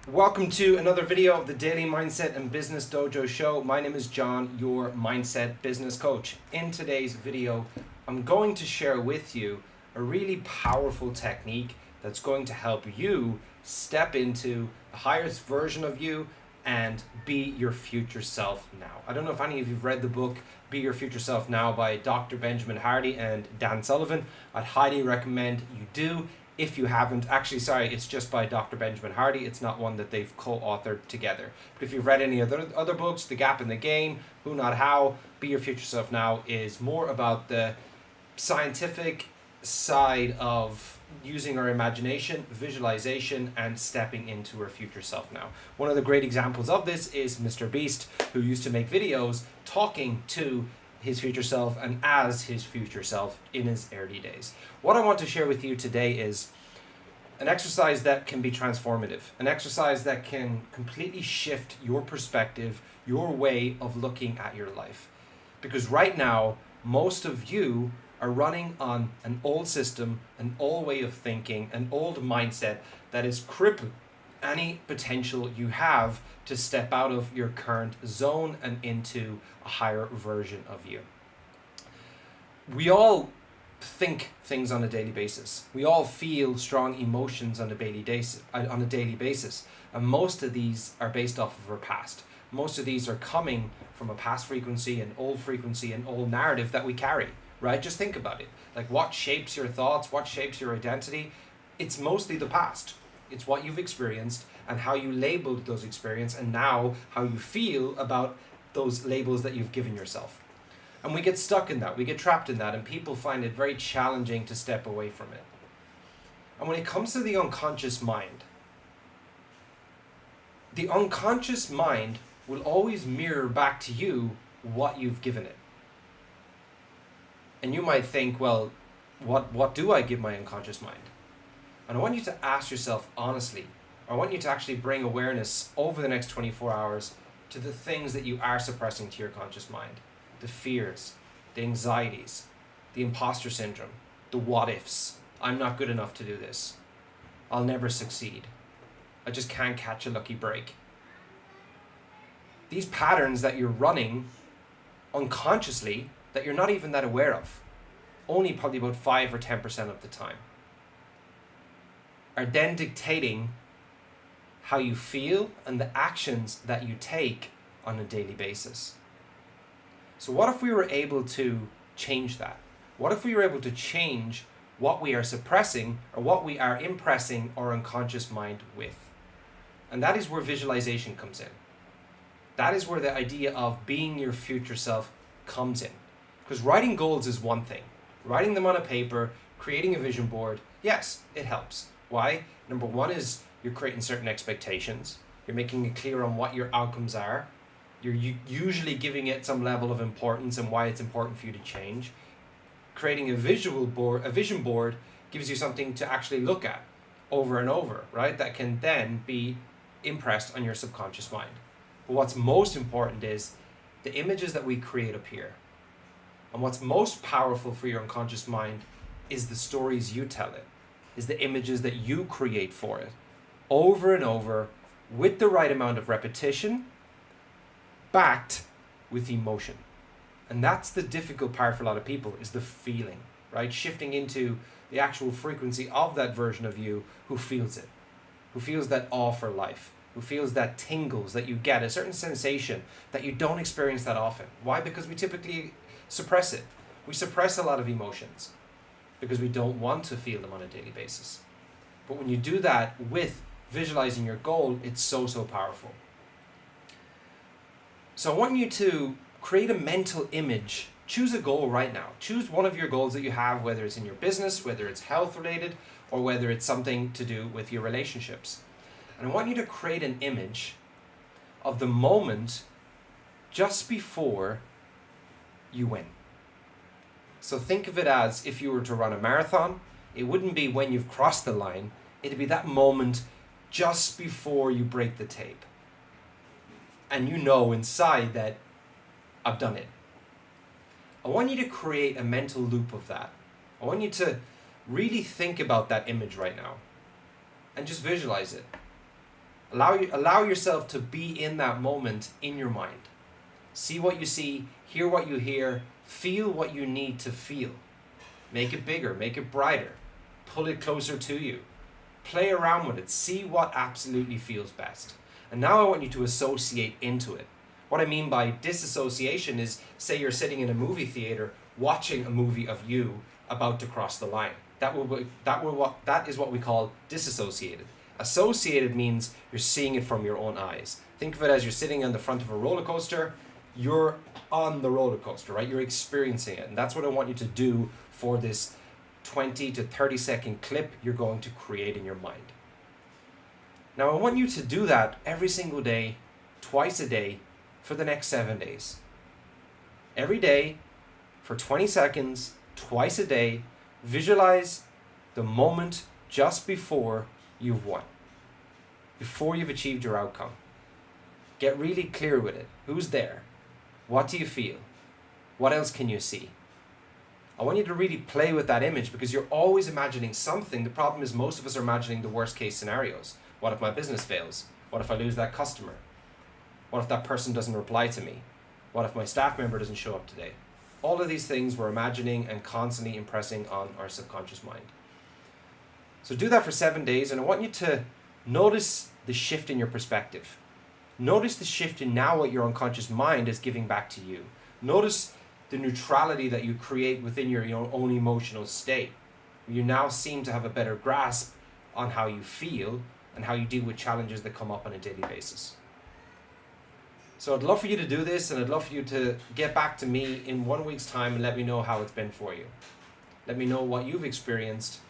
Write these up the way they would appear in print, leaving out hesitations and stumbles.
Welcome to another video of the Daily Mindset and Business Dojo Show. My name is John, your mindset business coach. In today's video, I'm going to share with you a really powerful technique that's going to help you step into the highest version of you and be your future self now. I don't know if any of you've read the book Be Your Future Self Now by Dr. Benjamin Hardy and Dan Sullivan. I'd highly recommend you do. If you haven't, it's just by Dr. Benjamin Hardy. It's not one that they've co-authored together. But if you've read any other books, The Gap in the Game, Who Not How, Be Your Future Self Now is more about the scientific side of using our imagination, visualization, and stepping into our future self now. One of the great examples of this is Mr. Beast, who used to make videos talking to his future self and as his future self in his early days. What I want to share with you today is an exercise that can be transformative, an exercise that can completely shift your perspective, your way of looking at your life. Because right now, most of you are running on an old system, an old way of thinking, an old mindset that is crippling any potential you have to step out of your current zone and into a higher version of you. We all think things on a daily basis. We all feel strong emotions on a daily basis. And most of these are based off of our past. Most of these are coming from a past frequency, an old narrative that we carry, right? Just think about it. Like, what shapes your thoughts, what shapes your identity? It's mostly the past. It's what you've experienced and how you labeled those experiences, and now how you feel about those labels that you've given yourself. And we get stuck in that, we get trapped in that, and people find it very challenging to step away from it. And when it comes to the unconscious mind will always mirror back to you what you've given it. And you might think, well, what do I give my unconscious mind? And I want you to ask yourself honestly, I want you to actually bring awareness over the next 24 hours to the things that you are suppressing to your conscious mind. The fears, the anxieties, the imposter syndrome, the what ifs. I'm not good enough to do this. I'll never succeed. I just can't catch a lucky break. These patterns that you're running unconsciously that you're not even that aware of, only probably about 5 or 10% of the time, are then dictating how you feel and the actions that you take on a daily basis. So what if we were able to change that? What if we were able to change what we are suppressing or what we are impressing our unconscious mind with? And that is where visualization comes in. That is where the idea of being your future self comes in. Because writing goals is one thing. Writing them on a paper, creating a vision board, yes, it helps. Why? Number one is you're creating certain expectations. You're making it clear on what your outcomes are. You're usually giving it some level of importance and why it's important for you to change. Creating a vision board gives you something to actually look at over and over, right? That can then be impressed on your subconscious mind. But what's most important is the images that we create up here. And what's most powerful for your unconscious mind is the stories you tell it, is the images that you create for it, over and over, with the right amount of repetition, backed with emotion. And that's the difficult part for a lot of people, is the feeling, right? Shifting into the actual frequency of that version of you who feels it, who feels that awe for life, who feels that tingles that you get, a certain sensation that you don't experience that often. Why? Because we typically suppress it. We suppress a lot of emotions because we don't want to feel them on a daily basis. But when you do that with visualizing your goal, it's so powerful. So I want you to create a mental image. Choose a goal right now. Choose one of your goals that you have, whether it's in your business, whether it's health related, or whether it's something to do with your relationships. And I want you to create an image of the moment just before you win. So think of it as if you were to run a marathon, it wouldn't be when you've crossed the line, it'd be that moment just before you break the tape. And you know inside that I've done it. I want you to create a mental loop of that. I want you to really think about that image right now and just visualize it. Allow yourself to be in that moment in your mind. See what you see, hear what you hear, feel what you need to feel. Make it bigger, make it brighter, pull it closer to you. Play around with it, see what absolutely feels best. And now I want you to associate into it. What I mean by disassociation is, say you're sitting in a movie theater watching a movie of you about to cross the line. That is what we call disassociated. Associated means you're seeing it from your own eyes. Think of it as you're sitting on the front of a roller coaster. You're on the roller coaster, right? You're experiencing it. And that's what I want you to do for this 20 to 30 second clip you're going to create in your mind. Now I want you to do that every single day, twice a day, for the next 7 days. Every day, for 20 seconds, twice a day, visualize the moment just before you've won, before you've achieved your outcome. Get really clear with it. Who's there? What do you feel? What else can you see? I want you to really play with that image, because you're always imagining something. The problem is most of us are imagining the worst case scenarios. What if my business fails? What if I lose that customer? What if that person doesn't reply to me? What if my staff member doesn't show up today? All of these things we're imagining and constantly impressing on our subconscious mind. So do that for 7 days, and I want you to notice the shift in your perspective. Notice the shift in now what your unconscious mind is giving back to you. Notice the neutrality that you create within your own emotional state. You now seem to have a better grasp on how you feel and how you deal with challenges that come up on a daily basis. So I'd love for you to do this, and I'd love for you to get back to me in 1 week's time and let me know how it's been for you. Let me know what you've experienced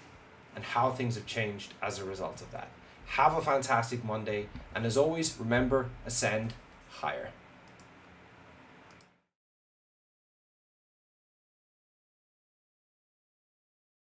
and how things have changed as a result of that. Have a fantastic Monday, and as always, remember, ascend higher.